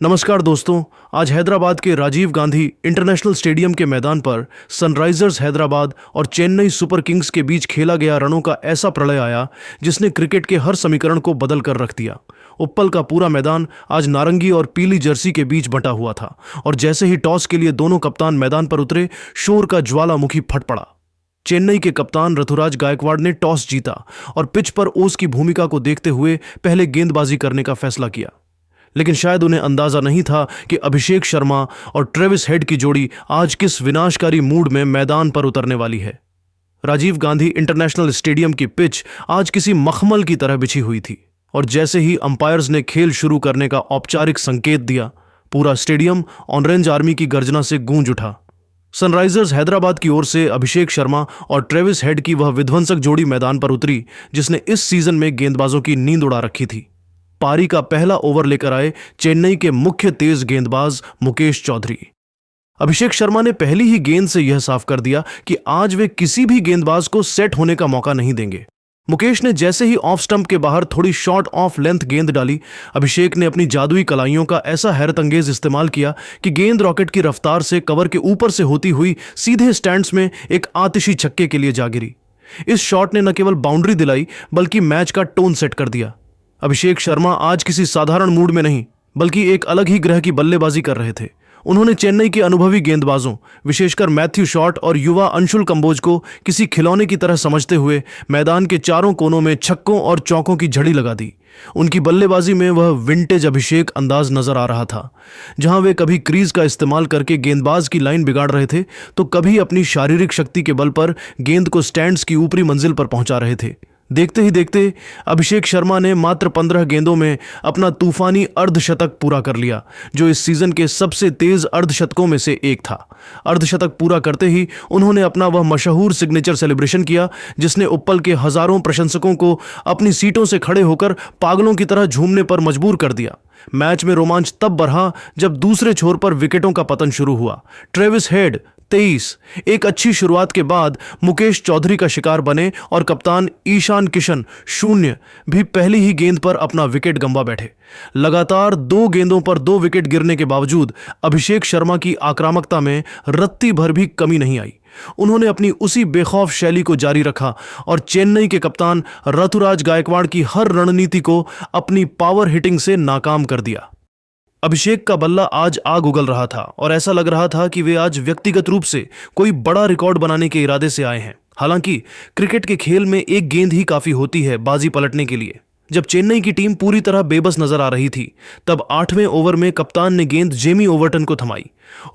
नमस्कार दोस्तों। आज हैदराबाद के राजीव गांधी इंटरनेशनल स्टेडियम के मैदान पर सनराइजर्स हैदराबाद और चेन्नई सुपर किंग्स के बीच खेला गया रनों का ऐसा प्रलय आया जिसने क्रिकेट के हर समीकरण को बदल कर रख दिया। उप्पल का पूरा मैदान आज नारंगी और पीली जर्सी के बीच बंटा हुआ था और जैसे ही टॉस के लिए दोनों कप्तान मैदान पर उतरे, शोर का ज्वालामुखी फट पड़ा। चेन्नई के कप्तान ऋतुराज गायकवाड़ ने टॉस जीता और पिच पर ओस की भूमिका को देखते हुए पहले गेंदबाजी करने का फैसला किया। लेकिन शायद उन्हें अंदाजा नहीं था कि अभिषेक शर्मा और ट्रेविस हेड की जोड़ी आज किस विनाशकारी मूड में मैदान पर उतरने वाली है। राजीव गांधी इंटरनेशनल स्टेडियम की पिच आज किसी मखमल की तरह बिछी हुई थी और जैसे ही अंपायर्स ने खेल शुरू करने का औपचारिक संकेत दिया, पूरा स्टेडियम ऑरेंज आर्मी की गर्जना से गूंज उठा। सनराइजर्स हैदराबाद की ओर से अभिषेक शर्मा और ट्रेविस हेड की वह विध्वंसक जोड़ी मैदान पर उतरी जिसने इस सीजन में गेंदबाजों की नींद उड़ा रखी थी। पारी का पहला ओवर लेकर आए चेन्नई के मुख्य तेज गेंदबाज मुकेश चौधरी। अभिषेक शर्मा ने पहली ही गेंद से यह साफ कर दिया कि आज वे किसी भी गेंदबाज को सेट होने का मौका नहीं देंगे। मुकेश ने जैसे ही ऑफ स्टंप के बाहर थोड़ी शॉर्ट ऑफ लेंथ गेंद डाली, अभिषेक ने अपनी जादुई कलाइयों का ऐसा हैरतअंगेज इस्तेमाल किया कि गेंद रॉकेट की रफ्तार से कवर के ऊपर से होती हुई सीधे स्टैंड्स में एक आतिशी छक्के के लिए जा गिरी। इस शॉट ने न केवल बाउंड्री दिलाई बल्कि मैच का टोन सेट कर दिया। अभिषेक शर्मा आज किसी साधारण मूड में नहीं बल्कि एक अलग ही ग्रह की बल्लेबाजी कर रहे थे। उन्होंने चेन्नई के अनुभवी गेंदबाजों, विशेषकर मैथ्यू शॉट और युवा अंशुल कंबोज को किसी खिलौने की तरह समझते हुए मैदान के चारों कोनों में छक्कों और चौकों की झड़ी लगा दी। उनकी बल्लेबाजी में वह विंटेज अभिषेक अंदाज नजर आ रहा था, जहां वे कभी क्रीज का इस्तेमाल करके गेंदबाज की लाइन बिगाड़ रहे थे तो कभी अपनी शारीरिक शक्ति के बल पर गेंद को स्टैंड्स की ऊपरी मंजिल पर पहुंचा रहे थे। देखते ही देखते अभिषेक शर्मा ने मात्र 15 गेंदों में अपना तूफानी अर्धशतक पूरा कर लिया, जो इस सीजन के सबसे तेज अर्धशतकों में से एक था। अर्धशतक पूरा करते ही उन्होंने अपना वह मशहूर सिग्नेचर सेलिब्रेशन किया जिसने उप्पल के हजारों प्रशंसकों को अपनी सीटों से खड़े होकर पागलों की तरह झूमने पर मजबूर कर दिया। मैच में रोमांच तब बढ़ा जब दूसरे छोर पर विकेटों का पतन शुरू हुआ। ट्रेविस हेड 23 एक अच्छी शुरुआत के बाद मुकेश चौधरी का शिकार बने और कप्तान ईशान किशन 0 भी पहली ही गेंद पर अपना विकेट गंवा बैठे। लगातार 2 गेंदों पर 2 विकेट गिरने के बावजूद अभिषेक शर्मा की आक्रामकता में रत्ती भर भी कमी नहीं आई। उन्होंने अपनी उसी बेखौफ शैली को जारी रखा और चेन्नई के कप्तान ऋतुराज गायकवाड़ की हर रणनीति को अपनी पावर हिटिंग से नाकाम कर दिया। अभिषेक का बल्ला आज आग उगल रहा था और ऐसा लग रहा था कि वे आज व्यक्तिगत रूप से कोई बड़ा रिकॉर्ड बनाने के इरादे से आए हैं। हालांकि क्रिकेट के खेल में एक गेंद ही काफी होती है बाजी पलटने के लिए। जब चेन्नई की टीम पूरी तरह बेबस नजर आ रही थी, तब 8वें ओवर में कप्तान ने गेंद जेमी ओवर्टन को थमाई।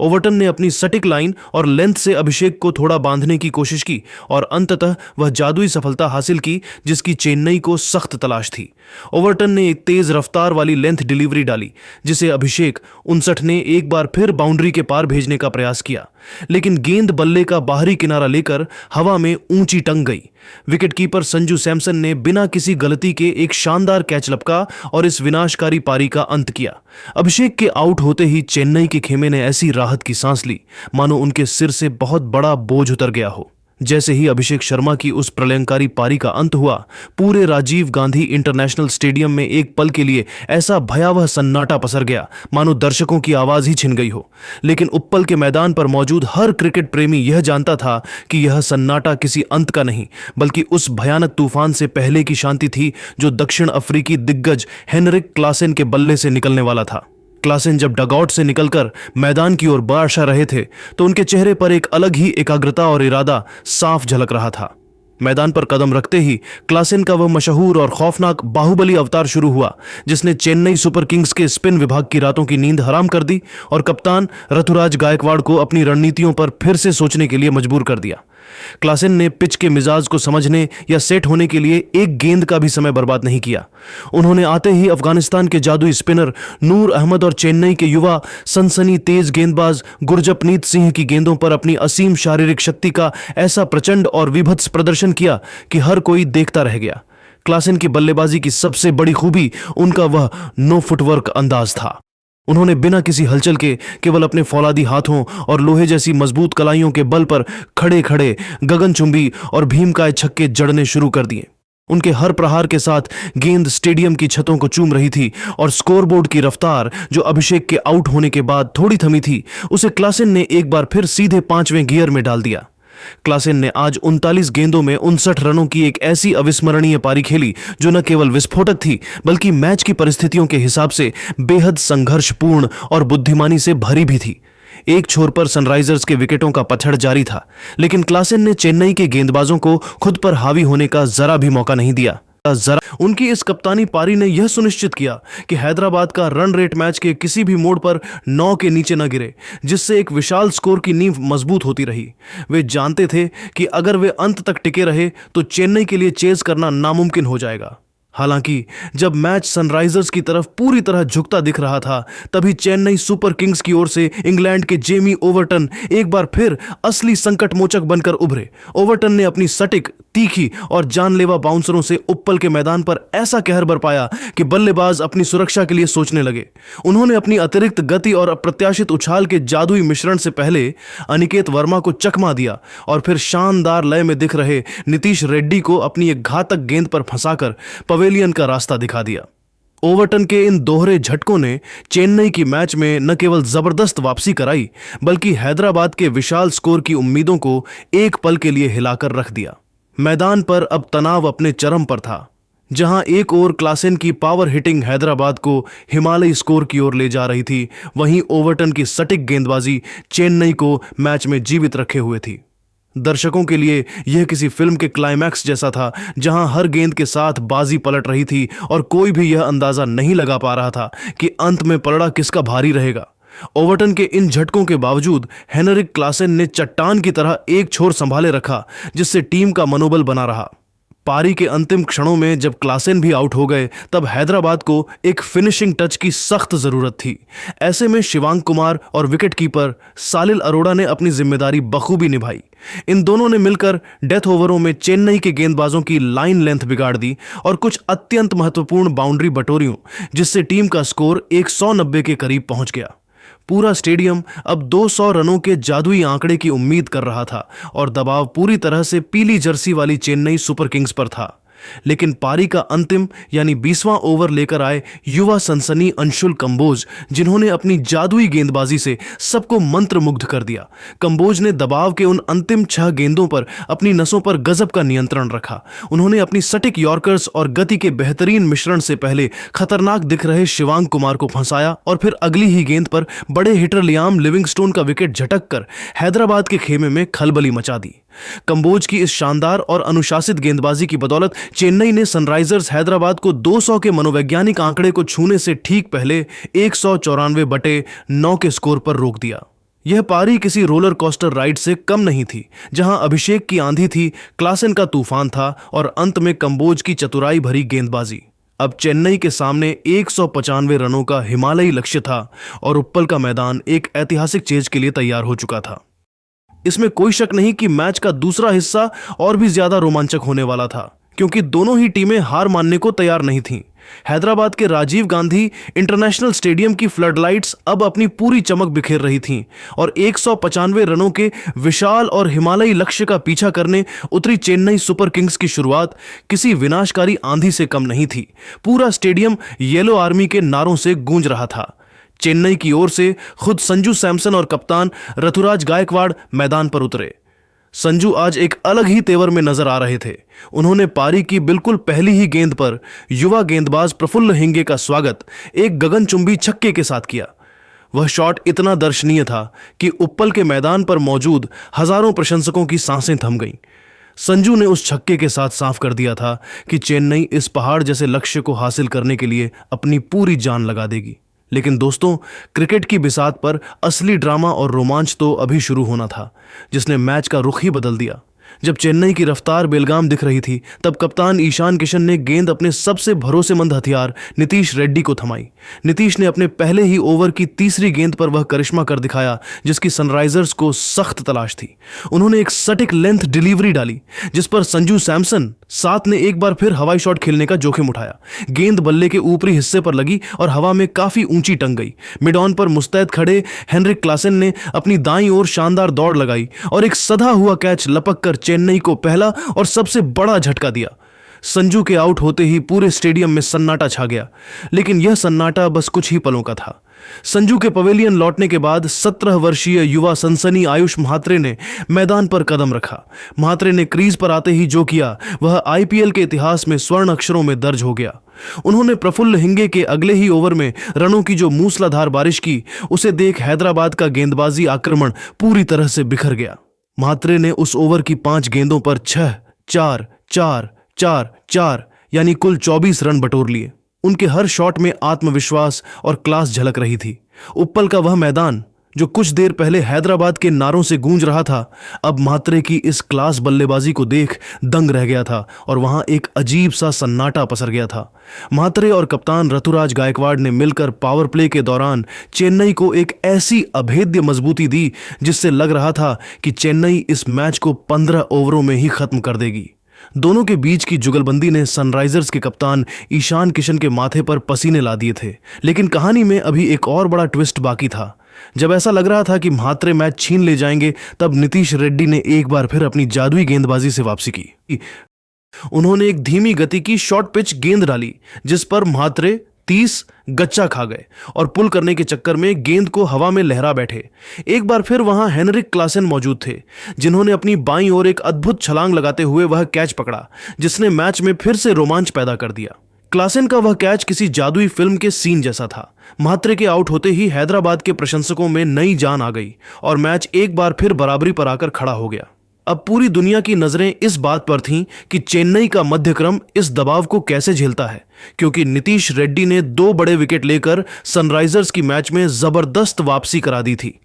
ओवर्टन ने अपनी सटीक लाइन और लेंथ से अभिषेक को थोड़ा बांधने की कोशिश की और अंततः वह जादुई सफलता हासिल की जिसकी चेन्नई को सख्त तलाश थी। ओवर्टन ने एक तेज रफ्तार वाली लेंथ डिलीवरी डाली जिसे अभिषेक 59 ने एक बार फिर बाउंड्री के पार भेजने का प्रयास किया, लेकिन गेंद बल्ले का बाहरी किनारा लेकर हवा में ऊंची टंग गई। विकेटकीपर संजू सैमसन ने बिना किसी गलती के एक शानदार कैच लपका और इस विनाशकारी पारी का अंत किया। अभिषेक के आउट होते ही चेन्नई के खेमे ने ऐसी राहत की सांस ली मानो उनके सिर से बहुत बड़ा बोझ उतर गया हो। जैसे ही अभिषेक शर्मा की उस प्रलयंकारी पारी का अंत हुआ, पूरे राजीव गांधी इंटरनेशनल स्टेडियम में एक पल के लिए ऐसा भयावह सन्नाटा पसर गया मानो दर्शकों की आवाज ही छिन गई हो। लेकिन उप्पल के मैदान पर मौजूद हर क्रिकेट प्रेमी यह जानता था कि यह सन्नाटा किसी अंत का नहीं बल्कि उस भयानक तूफान से पहले की शांति थी जो दक्षिण अफ्रीकी दिग्गज हेनरिक क्लासेन के बल्ले से निकलने वाला था। क्लासेन जब डगआउट से निकलकर मैदान की ओर बढ़ रहे थे तो उनके चेहरे पर एक अलग ही एकाग्रता और इरादा साफ झलक रहा था। मैदान पर कदम रखते ही क्लासेन का वह मशहूर और खौफनाक बाहुबली अवतार शुरू हुआ जिसने चेन्नई सुपर किंग्स के स्पिन विभाग की रातों की नींद हराम कर दी और कप्तान ऋतुराज गायकवाड़ को अपनी रणनीतियों पर फिर से सोचने के लिए मजबूर कर दिया। क्लासेन ने पिच के मिजाज को समझने या सेट होने के लिए एक गेंद का भी समय बर्बाद नहीं किया। उन्होंने आते ही अफगानिस्तान के जादुई स्पिनर नूर अहमद और चेन्नई के युवा सनसनी तेज गेंदबाज गुरजपनीत सिंह की गेंदों पर अपनी असीम शारीरिक शक्ति का ऐसा प्रचंड और विभत्स प्रदर्शन किया कि हर कोई देखता रह गया। क्लासेन की बल्लेबाजी की सबसे बड़ी खूबी उनका वह नो फुटवर्क अंदाज था। उन्होंने बिना किसी हलचल के केवल अपने फौलादी हाथों और लोहे जैसी मजबूत कलाइयों के बल पर खड़े खड़े गगनचुंबी और भीमकाय छक्के जड़ने शुरू कर दिए। उनके हर प्रहार के साथ गेंद स्टेडियम की छतों को चूम रही थी और स्कोरबोर्ड की रफ्तार, जो अभिषेक के आउट होने के बाद थोड़ी थमी थी, उसे क्लासेन ने एक बार फिर सीधे 5वें गियर में डाल दिया। क्लासेन ने आज 39 गेंदों में 59 रनों की एक ऐसी अविस्मरणीय पारी खेली जो न केवल विस्फोटक थी बल्कि मैच की परिस्थितियों के हिसाब से बेहद संघर्षपूर्ण और बुद्धिमानी से भरी भी थी। एक छोर पर सनराइजर्स के विकेटों का पतझड़ जारी था, लेकिन क्लासेन ने चेन्नई के गेंदबाजों को खुद पर हावी होने का जरा भी मौका नहीं दिया। उनकी इस कप्तानी पारी ने यह सुनिश्चित किया कि हैदराबाद का रन रेट मैच के किसी भी मोड़ पर 9 के नीचे न गिरे, जिससे एक विशाल स्कोर की नींव मजबूत होती रही। वे जानते थे कि अगर वे अंत तक टिके रहे तो चेन्नई के लिए चेज करना नामुमकिन हो जाएगा। हालांकि जब मैच सनराइजर्स की तरफ पूरी तरह झुकता दिख रहा था, तभी चेन्नई सुपर किंग्स की ओर से इंग्लैंड के जेमी ओवर्टन एक बार फिर असली संकटमोचक बनकर उभरे। ओवर्टन ने अपनी सटीक, तीखी और जानलेवा बाउंसरों से उप्पल के मैदान पर ऐसा कहर बरपाया कि बल्लेबाज अपनी सुरक्षा के लिए सोचने लगे। उन्होंने अपनी अतिरिक्त गति और अप्रत्याशित उछाल के जादुई मिश्रण से पहले अनिकेत वर्मा को चकमा दिया और फिर शानदार लय में दिख रहे नीतीश रेड्डी को अपनी एक घातक गेंद पर फंसाकर पवेलियन का रास्ता दिखा दिया। ओवर्टन के इन दोहरे झटकों ने चेन्नई की मैच में न केवल जबरदस्त वापसी कराई बल्कि हैदराबाद के विशाल स्कोर की उम्मीदों को एक पल के लिए हिलाकर रख दिया। मैदान पर अब तनाव अपने चरम पर था। जहां एक ओर क्लासेन की पावर हिटिंग हैदराबाद को हिमालयी स्कोर की ओर ले जा रही थी, वहीं ओवर्टन की सटीक गेंदबाजी चेन्नई को मैच में जीवित रखे हुए थी। दर्शकों के लिए यह किसी फिल्म के क्लाइमैक्स जैसा था, जहां हर गेंद के साथ बाजी पलट रही थी और कोई भी यह अंदाजा नहीं लगा पा रहा था कि अंत में पलड़ा किसका भारी रहेगा। ओवर्टन के इन झटकों के बावजूद हेनरिक क्लासेन ने चट्टान की तरह एक छोर संभाले रखा, जिससे टीम का मनोबल बना रहा। पारी के अंतिम क्षणों में जब क्लासेन भी आउट हो गए, तब हैदराबाद को एक फिनिशिंग टच की सख्त जरूरत थी। ऐसे में शिवांग कुमार और विकेटकीपर सालिल अरोड़ा ने अपनी जिम्मेदारी बखूबी निभाई। इन दोनों ने मिलकर डेथ ओवरों में चेन्नई के गेंदबाजों की लाइन लेंथ बिगाड़ दी और कुछ अत्यंत महत्वपूर्ण बाउंड्री बटोरियों, जिससे टीम का स्कोर 190 के करीब पहुंच गया। पूरा स्टेडियम अब 200 रनों के जादुई आंकड़े की उम्मीद कर रहा था और दबाव पूरी तरह से पीली जर्सी वाली चेन्नई सुपर किंग्स पर था। लेकिन पारी का अंतिम यानी 20वां ओवर लेकर आए युवा सनसनी अंशुल कंबोज, जिन्होंने अपनी जादुई गेंदबाजी से सबको मंत्रमुग्ध कर दिया। कंबोज ने दबाव के उन अंतिम 6 गेंदों पर अपनी नसों पर गजब का नियंत्रण रखा। उन्होंने अपनी सटीक यॉर्कर्स और गति के बेहतरीन मिश्रण से पहले खतरनाक दिख रहे शिवांग कुमार को फंसाया और फिर अगली ही गेंद पर बड़े हिटर लियाम लिविंगस्टोन का विकेट झटक कर हैदराबाद के खेमे में खलबली मचा दी। कंबोज की इस शानदार और अनुशासित गेंदबाजी की बदौलत चेन्नई ने सनराइजर्स हैदराबाद को 200 के मनोवैज्ञानिक आंकड़े को छूने से ठीक पहले 194/9 के स्कोर पर रोक दिया। यह पारी किसी रोलर कोस्टर राइड से कम नहीं थी, जहां अभिषेक की आंधी थी, क्लासेन का तूफान था और अंत में कंबोज की चतुराई भरी गेंदबाजी। अब चेन्नई के सामने 195 रनों का हिमालयी लक्ष्य था और उप्पल का मैदान एक ऐतिहासिक चेज के लिए तैयार हो चुका था। इसमें कोई शक नहीं कि मैच का दूसरा हिस्सा और भी ज्यादा रोमांचक होने वाला था, क्योंकि दोनों ही टीमें हार मानने को तैयार नहीं थीं। हैदराबाद के राजीव गांधी इंटरनेशनल स्टेडियम की फ्लडलाइट्स अब अपनी पूरी चमक बिखेर रही थीं और 195 रनों के विशाल और हिमालयी लक्ष्य का पीछा करने उतरी चेन्नई सुपर किंग्स की शुरुआत किसी विनाशकारी आंधी से कम नहीं थी। पूरा स्टेडियम येलो आर्मी के नारों से गूंज रहा था। चेन्नई की ओर से खुद संजू सैमसन और कप्तान ऋतुराज गायकवाड़ मैदान पर उतरे। संजू आज एक अलग ही तेवर में नजर आ रहे थे। उन्होंने पारी की बिल्कुल पहली ही गेंद पर युवा गेंदबाज प्रफुल्ल हिंगे का स्वागत एक गगनचुंबी छक्के के साथ किया। वह शॉट इतना दर्शनीय था कि उप्पल के मैदान पर मौजूद हजारों प्रशंसकों की सांसें थम गईं। संजू ने उस छक्के के साथ साफ कर दिया था कि चेन्नई इस पहाड़ जैसे लक्ष्य को हासिल करने के लिए अपनी पूरी जान लगा देगी। लेकिन दोस्तों, क्रिकेट की बिसात पर असली ड्रामा और रोमांच तो अभी शुरू होना था, जिसने मैच का रुख ही बदल दिया। जब चेन्नई की रफ्तार बेलगाम दिख रही थी, तब कप्तान ईशान किशन ने गेंद अपने सबसे भरोसेमंद हथियार नीतीश रेड्डी को थमाई। नीतीश ने अपने पहले ही ओवर की तीसरी गेंद पर वह करिश्मा कर दिखाया जिसकी सनराइजर्स को सख्त तलाश थी। उन्होंने एक सटीक लेंथ डिलीवरी डाली, जिस पर संजू सैमसन साथ ने एक बार फिर हवाई शॉट खेलने का जोखिम उठाया। गेंद बल्ले के ऊपरी हिस्से पर लगी और हवा में काफी ऊंची टंग गई। मिड ऑन पर मुस्तैद खड़े हेनरिक क्लासेन ने अपनी दाईं ओर शानदार दौड़ लगाई और एक सधा हुआ कैच लपक कर चेन्नई को पहला और सबसे बड़ा झटका दिया। संजू के आउट होते ही पूरे स्टेडियम में सन्नाटा छा गया, लेकिन यह सन्नाटा बस कुछ ही पलों का था। संजू के पवेलियन लौटने के बाद 17 वर्षीय युवा सनसनी आयुष म्हात्रे ने मैदान पर कदम रखा। म्हात्रे ने क्रीज पर आते ही जो किया वह आईपीएल के इतिहास में स्वर्ण अक्षरों में दर्ज हो गया। उन्होंने प्रफुल्ल हिंगे के अगले ही ओवर में रनों की जो मूसलाधार बारिश की, उसे देख हैदराबाद का गेंदबाजी आक्रमण पूरी तरह से बिखर गया। म्हात्रे ने उस ओवर की 5 गेंदों पर 6, 4, 4, 4, 4 यानी कुल 24 रन बटोर लिए। उनके हर शॉट में आत्मविश्वास और क्लास झलक रही थी। उप्पल का वह मैदान जो कुछ देर पहले हैदराबाद के नारों से गूंज रहा था, अब म्हात्रे की इस क्लास बल्लेबाजी को देख दंग रह गया था और वहां एक अजीब सा सन्नाटा पसर गया था। म्हात्रे और कप्तान ऋतुराज गायकवाड़ ने मिलकर पावर प्ले के दौरान चेन्नई को एक ऐसी अभेद्य मजबूती दी जिससे लग रहा था कि चेन्नई इस मैच को 15 ओवरों में ही खत्म कर देगी। दोनों के बीच की जुगलबंदी ने सनराइजर्स के कप्तान ईशान किशन के माथे पर पसीने ला दिए थे, लेकिन कहानी में अभी एक और बड़ा ट्विस्ट बाकी था। जब ऐसा लग रहा था कि म्हात्रे मैच छीन ले जाएंगे, तब नीतीश रेड्डी ने एक बार फिर अपनी जादुई गेंदबाजी से वापसी की। उन्होंने एक धीमी गति की शॉर्ट पिच गेंद डाली जिस पर म्हात्रे 30 गच्चा खा गए और पुल करने के चक्कर में गेंद को हवा में लहरा बैठे। एक बार फिर वहां हेनरिक क्लासेन मौजूद थे, जिन्होंने अपनी बाईं ओर एक अद्भुत छलांग लगाते हुए वह कैच पकड़ा जिसने मैच में फिर से रोमांच पैदा कर दिया। क्लासेन का वह कैच किसी जादुई फिल्म के सीन जैसा था। म्हात्रे के आउट होते ही हैदराबाद के प्रशंसकों में नई जान आ गई और मैच एक बार फिर बराबरी पर आकर खड़ा हो गया। अब पूरी दुनिया की नजरें इस बात पर थीं कि चेन्नई का मध्यक्रम इस दबाव को कैसे झेलता है, क्योंकि नीतीश रेड्डी ने 2 बड़े विकेट लेकर सनराइजर्स की मैच में जबरदस्त वापसी करा दी थी।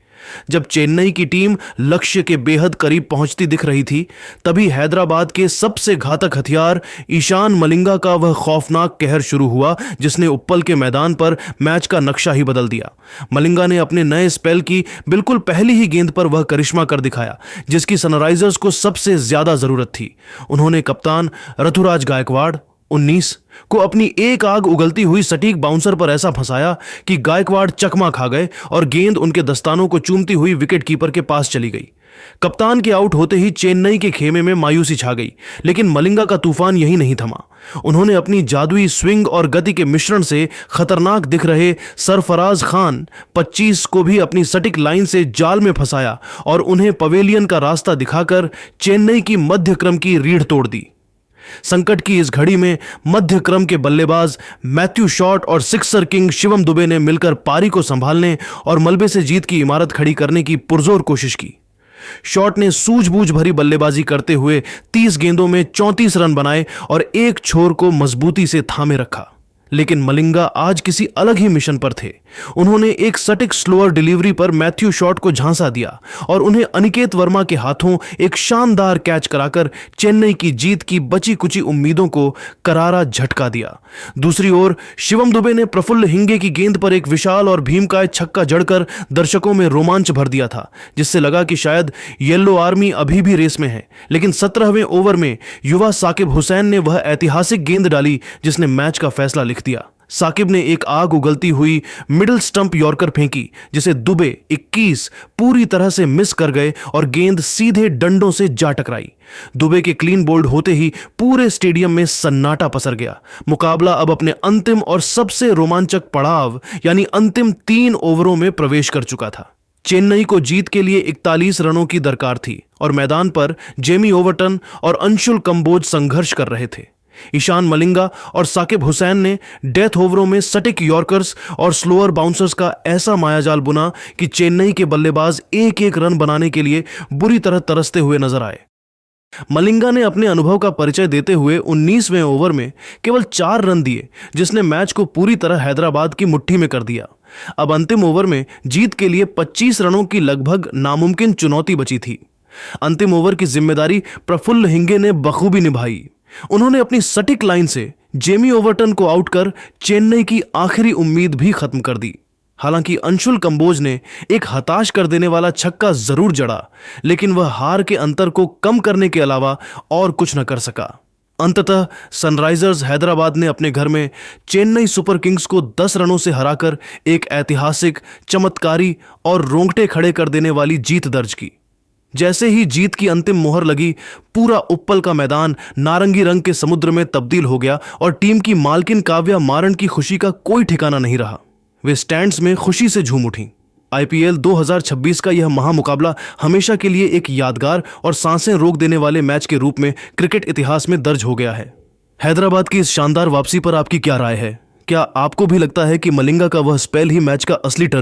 जब चेन्नई की टीम लक्ष्य के बेहद करीब पहुंचती दिख रही थी, तभी हैदराबाद के सबसे घातक हथियार ईशान मलिंगा का वह खौफनाक कहर शुरू हुआ जिसने उप्पल के मैदान पर मैच का नक्शा ही बदल दिया। मलिंगा ने अपने नए स्पेल की बिल्कुल पहली ही गेंद पर वह करिश्मा कर दिखाया जिसकी सनराइजर्स को सबसे ज्यादा जरूरत थी। उन्होंने कप्तान ऋतुराज गायकवाड़ 19 को अपनी एक आग उगलती हुई सटीक बाउंसर पर ऐसा फंसाया कि गायकवाड़ चकमा खा गए और गेंद उनके दस्तानों को चूमती हुई विकेट कीपर के पास चली गई। कप्तान के आउट होते ही चेन्नई के खेमे में मायूसी छा गई, लेकिन मलिंगा का तूफान यही नहीं थमा। उन्होंने अपनी जादुई स्विंग और गति के मिश्रण से खतरनाक दिख रहे सरफराज खान 25 को भी अपनी सटीक लाइन से जाल में फंसाया और उन्हें पवेलियन का रास्ता दिखाकर चेन्नई की मध्यक्रम की रीढ़ तोड़ दी। संकट की इस घड़ी में मध्य क्रम के बल्लेबाज मैथ्यू शॉट और सिक्सर किंग शिवम दुबे ने मिलकर पारी को संभालने और मलबे से जीत की इमारत खड़ी करने की पुरजोर कोशिश की। शॉट ने सूझबूझ भरी बल्लेबाजी करते हुए 30 गेंदों में 34 रन बनाए और एक छोर को मजबूती से थामे रखा, लेकिन मलिंगा आज किसी अलग ही मिशन पर थे। उन्होंने एक सटीक स्लोअर डिलीवरी पर मैथ्यू शॉट को झांसा दिया और उन्हें अनिकेत वर्मा के हाथों एक शानदार कैच कराकर चेन्नई की जीत की बची कुची उम्मीदों को करारा झटका दिया। दूसरी ओर शिवम दुबे ने प्रफुल्ल हिंगे की गेंद पर एक विशाल और भीमकाय छक्का जड़कर दर्शकों में रोमांच भर दिया था, जिससे लगा कि शायद येलो आर्मी अभी भी रेस में है। लेकिन 17वें ओवर में युवा साकिब हुसैन ने वह ऐतिहासिक गेंद डाली जिसने मैच का फैसला लिख दिया। साकिब ने एक आग उगलती हुई मिडिल स्टंप यॉर्कर फेंकी जिसे दुबे 21 पूरी तरह से मिस कर गए और गेंद सीधे डंडों से जा टकराई। दुबे के क्लीन बोल्ड होते ही पूरे स्टेडियम में सन्नाटा पसर गया। मुकाबला अब अपने अंतिम और सबसे रोमांचक पड़ाव यानी अंतिम 3 ओवरों में प्रवेश कर चुका था। चेन्नई को जीत के लिए 41 रनों की दरकार थी और मैदान पर जेमी ओवरटन और अंशुल कंबोज संघर्ष कर रहे थे। ईशान मलिंगा और साकिब हुसैन ने डेथ ओवरों में सटीक यॉर्कर्स और स्लोअर बाउंसर्स का ऐसा मायाजाल बुना कि चेन्नई के बल्लेबाज एक एक रन बनाने के लिए बुरी तरह तरसते हुए नजर आए। मलिंगा ने अपने अनुभव का परिचय देते हुए 19वें ओवर में केवल 4 रन दिए, जिसने मैच को पूरी तरह हैदराबाद की मुट्ठी में कर दिया। अब अंतिम ओवर में जीत के लिए 25 रनों की लगभग नामुमकिन चुनौती बची थी। अंतिम ओवर की जिम्मेदारी प्रफुल्ल हिंगे ने बखूबी निभाई। उन्होंने अपनी सटीक लाइन से जेमी ओवरटन को आउट कर चेन्नई की आखिरी उम्मीद भी खत्म कर दी। हालांकि अंशुल कंबोज ने एक हताश कर देने वाला छक्का जरूर जड़ा, लेकिन वह हार के अंतर को कम करने के अलावा और कुछ न कर सका। अंततः सनराइजर्स हैदराबाद ने अपने घर में चेन्नई सुपर किंग्स को 10 रनों से हराकर एक ऐतिहासिक, चमत्कारी और रोंगटे खड़े कर देने वाली जीत दर्ज की। जैसे ही जीत की अंतिम मोहर लगी, पूरा उप्पल का मैदान नारंगी रंग के समुद्र में तब्दील हो गया और टीम की मालकिन काव्या मारन की खुशी का कोई ठिकाना नहीं रहा। वे स्टैंड्स में खुशी से झूम उठीं। आईपीएल 2026 का यह महामुकाबला हमेशा के लिए एक यादगार और सांसें रोक देने वाले मैच के रूप में क्रिकेट इतिहास में दर्ज हो गया है। हैदराबाद की इस शानदार वापसी पर आपकी क्या राय है? क्या आपको भी लगता है कि मलिंगा का वह स्पेल ही मैच का असली टर्निंग